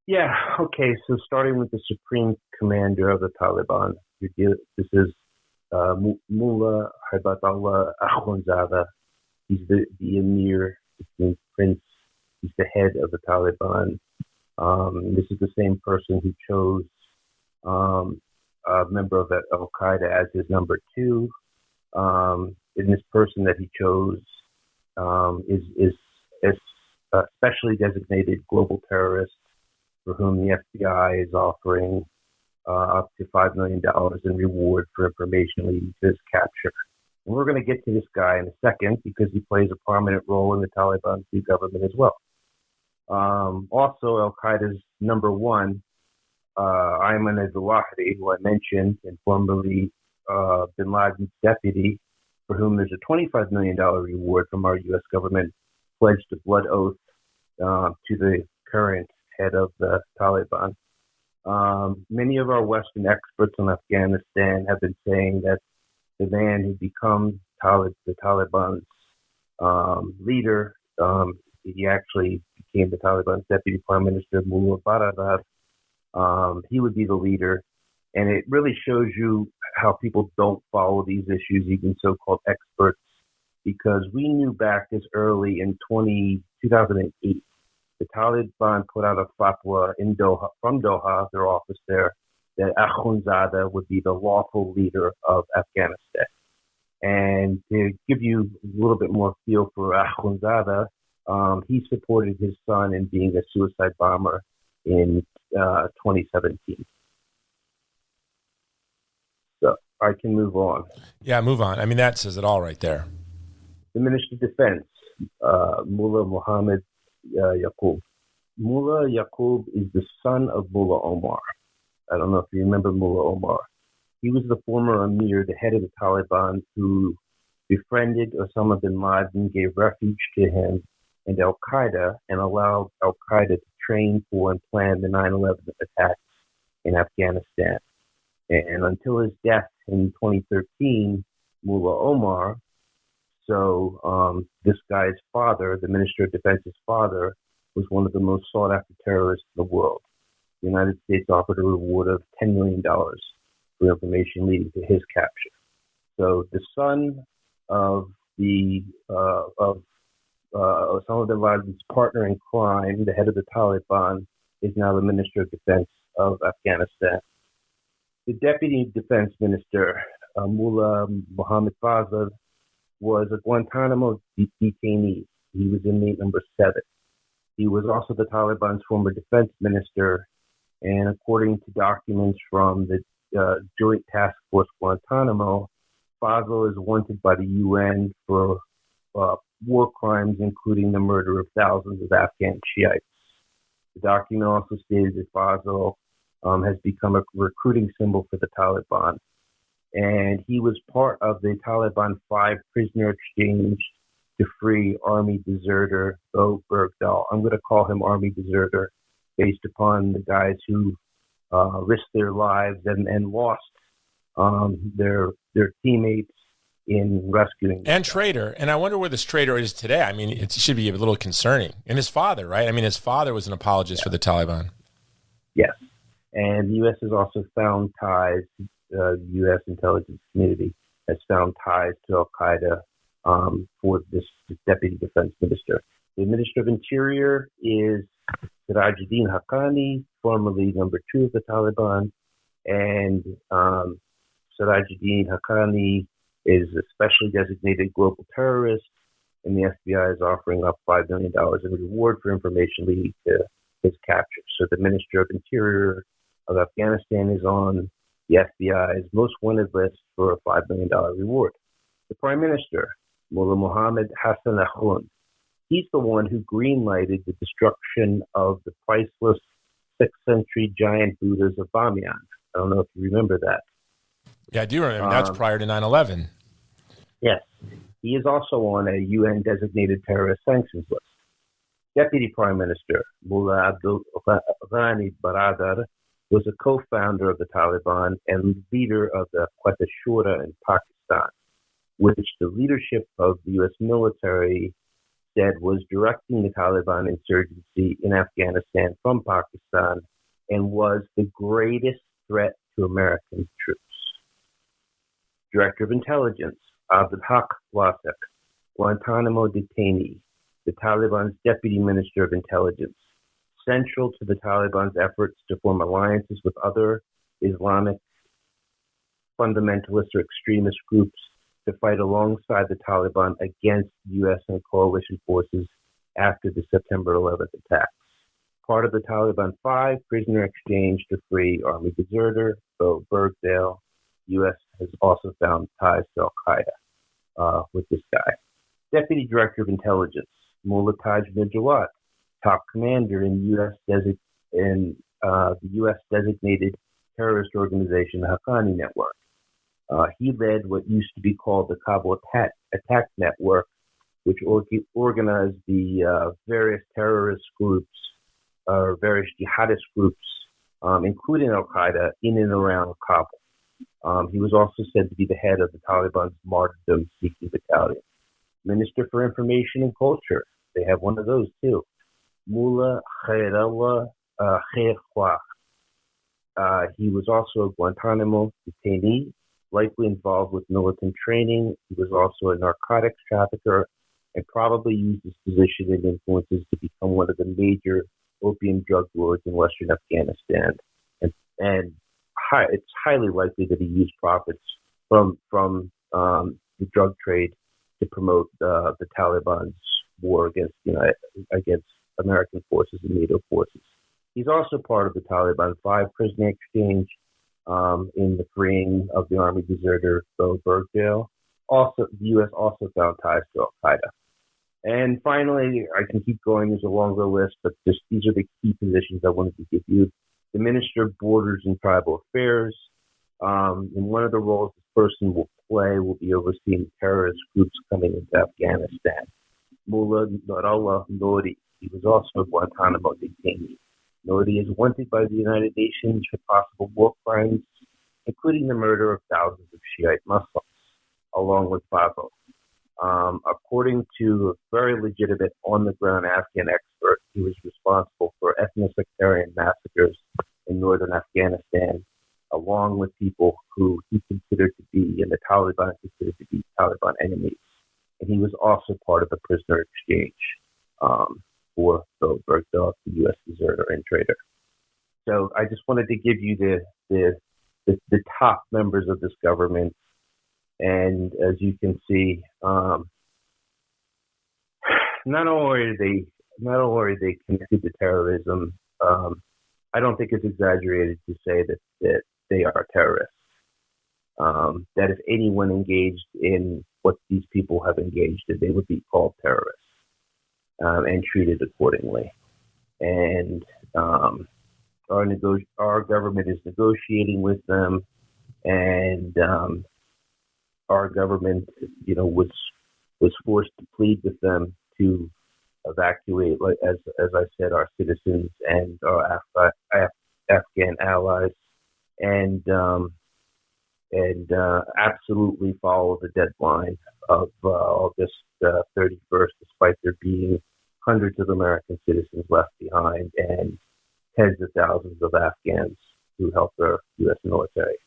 Yeah, okay, so starting with the supreme commander of the Taliban, this is Mullah Hibatullah Akhundzada. He's the emir, which means prince. He's the head of the Taliban. This is the same person who chose a member of Al-QAEDA as his number two. And this person that he chose is a specially designated global terrorist for whom the FBI is offering up to $5 million in reward for information leading to his capture. And we're going to get to this guy in a second because he plays a prominent role in the Taliban's new government as well. Also, Al-QAEDA's number one, Ayman al-Zawahiri, who I mentioned, and formerly bin Laden's deputy, for whom there's a $25 million reward from our U.S. government, pledged a blood oath to the current head of the Taliban. Many of our Western experts on Afghanistan have been saying that the man who becomes the Taliban's leader, he actually became the Taliban's deputy prime minister, Mullah Baradar. He would be the leader. And it really shows you how people don't follow these issues, even so-called experts, because we knew back as early in 2008, the Taliban put out a fatwa in Doha, from Doha, their office there, that Akhundzada would be the lawful leader of Afghanistan. And to give you a little bit more feel for Akhundzada, he supported his son in being a suicide bomber in 2017. So I can move on. Yeah, move on. I mean, that says it all right there. The Minister of Defense, Mullah Muhammad Yaqub. Mullah Yaqub is the son of Mullah Omar. I don't know if you remember Mullah Omar. He was the former emir, the head of the Taliban, who befriended Osama bin Laden, gave refuge to him and Al-QAEDA, and allowed Al-QAEDA to train for and plan the 9/11 attacks in Afghanistan. And until his death in 2013, Mullah Omar, so this guy's father, the Minister of Defense's father, was one of the most sought-after terrorists in the world. The United States offered a reward of $10 million for information leading to his capture. So the son of Osama bin Laden's partner in crime, the head of the Taliban, is now the Minister of Defense of Afghanistan. The Deputy Defense Minister, Mullah Mohammed Fazl, was a Guantanamo detainee. He was inmate number 7. He was also the Taliban's former defense minister, and according to documents from the Joint Task Force Guantanamo, Fazl is wanted by the UN for war crimes, including the murder of thousands of Afghan Shiites. The document also stated that Fazl has become a recruiting symbol for the Taliban, and he was part of the Taliban 5 prisoner exchange to free Army deserter Bo Bergdahl. I'm going to call him Army deserter based upon the guys who risked their lives and lost their teammates in rescuing and traitor. And I wonder where this traitor is today. I mean, it should be a little concerning. And his father, right? I mean, his father was an apologist for the Taliban. Yes. And the U.S. has also found ties, the U.S. intelligence community has found ties to Al-QAEDA for this deputy defense minister. The Minister of Interior is Sirajuddin Haqqani, formerly number 2 of the Taliban. And Sirajuddin Haqqani is a specially designated global terrorist, and the FBI is offering up $5 million in reward for information leading to his capture. So the Minister of Interior of Afghanistan is on the FBI's most wanted list for a $5 million reward. The Prime Minister, Mullah Mohammed Hassan Akhund, he's the one who greenlighted the destruction of the priceless 6th century giant Buddhas of Bamiyan. I don't know if you remember that. Yeah, I do remember. That's prior to 9/11. Yes. He is also on a UN-designated terrorist sanctions list. Deputy Prime Minister Mullah Abdul Ghani Baradar was a co-founder of the Taliban and leader of the Quetta Shura in Pakistan, which the leadership of the U.S. military instead was directing the Taliban insurgency in Afghanistan from Pakistan and was the greatest threat to American troops. Director of Intelligence, AFGHANISTAN, Guantanamo detainee, the Taliban's Deputy Minister of Intelligence, central to the Taliban's efforts to form alliances with other Islamic fundamentalist or extremist groups to fight alongside the Taliban against U.S. and coalition forces after the September 11th attacks. Part of the Taliban 5 prisoner exchange to free Army deserter Bo Bergdale. U.S. has also found ties to Al-QAEDA with this guy. Deputy Director of Intelligence, Mullah Jawad, top commander in the U.S. designated terrorist organization, the Haqqani Network. He led what used to be called the Kabul Attack Network, which organized the various terrorist groups, various jihadist groups, including Al-QAEDA, in and around Kabul. He was also said to be the head of the Taliban's martyrdom-seeking battalion. Minister for Information and Culture, they have one of those too, Mullah Khairallah Khairkhwah. He was also a Guantanamo detainee, likely involved with militant training. He was also a narcotics trafficker and probably used his position and influences to become one of the major opium drug lords in Western Afghanistan. And it's highly likely that he used profits from the drug trade to promote the Taliban's war against American forces and NATO forces. He's also part of the Taliban 5 prisoner exchange in the freeing of the Army deserter Bo Bergdale. Also, the U.S. also found ties to Al-QAEDA. And finally, I can keep going. There's a longer list, but these are the key positions I wanted to give you. The Minister of Borders and Tribal Affairs. And one of the roles this person will play will be overseeing terrorist groups coming into Afghanistan. Mullah Nasrallah Lodi. He was also a Guantanamo detainee. Lodi is wanted by the United Nations for possible war crimes, including the murder of thousands of Shiite Muslims, along with Fazl. According to a very legitimate on-the-ground Afghan expert, he was responsible for ethno-sectarian massacres in northern Afghanistan, along with people who he considered to be, and the Taliban considered to be, Taliban enemies. And he was also part of the prisoner exchange for Bo Bergdale, the U.S. deserter and traitor. So I just wanted to give you the top members of this government. And as you can see, not only are they connected to terrorism, I don't think it's exaggerated to say that they are terrorists. That if anyone engaged in what these people have engaged in, they would be called terrorists and treated accordingly. And our government is negotiating with them, and our government, was forced to plead with them to evacuate, as I said, our citizens and our Afghan allies, and absolutely follow the deadline of August 31st, despite there being hundreds of American citizens left behind and tens of thousands of Afghans who helped our U.S. military.